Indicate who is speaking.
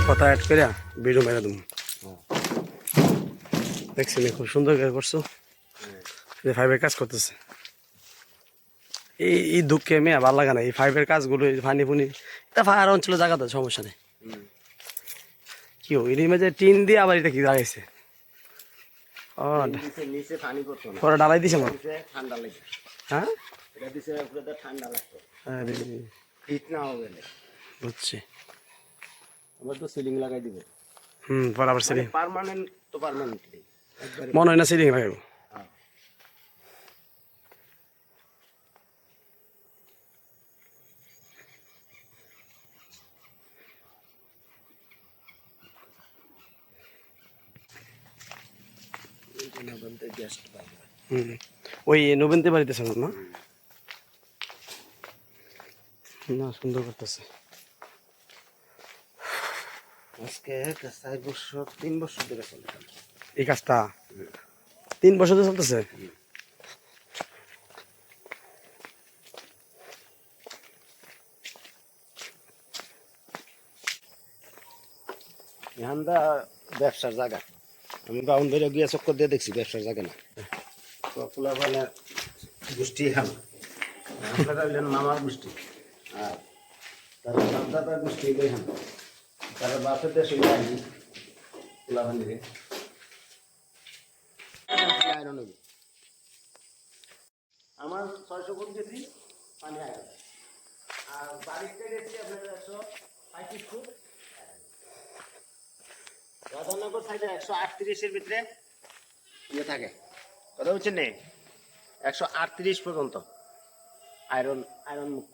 Speaker 1: কথা অ্যাড করে ভিডিও মেরে দেবো। দেখছি খুব সুন্দর করে করছো, ফাইভের কাজ করতেছে। এই দুঃখে মেয়ে ভালো লাগে না, এই ফাইভের কাজগুলো ফানি ফুনি এটা ফায়ার অঞ্চলে জায়গা তো সমস্যা নেই। কি এর মাঝে টিন দিয়ে আবার এটা কি দাঁড়াইছে, পরে ডালাই দিছে মনে। হ্যাঁ বুঝছি।
Speaker 2: সিলিং লাগাই দিব।
Speaker 1: বরাবর সিলিং
Speaker 2: পার্মানেন্ট তো পার্মানেন্ট
Speaker 1: মনে হয় না সিলিং লাগাইব। ওই নবীনতে বাড়িতেছে না? না সুন্দর করতেছে।
Speaker 2: আজকে 4 বছর 3 বছর ধরে চলে
Speaker 1: এই কাজটা 3 বছর ধরে চলতেছে।
Speaker 2: এখানটা ব্যবসার জায়গা। আমি বাউন্ডারি গিয়ে চক্কর দিয়ে দেখছি ব্যবসার জায়গা না। পোলা মানে গোষ্ঠী এখানে আপনারা হইলেন মামার গোষ্ঠী, আর তার বাপদাদার গোষ্ঠী এখানে, তারা বাপের দেশে আইনি পোলা ভান্ডিকে আয়রন হইবে। আমার 600 ফুট গেছি পানি আয়রন, আর বাড়িতে গেছি আপনার 135 ফুট। রাধানগর সাইডে 138-এর ভিতরে ইয়ে থাকে, কথা বলছেন নেই, 138 পর্যন্ত আয়রন মুক্ত।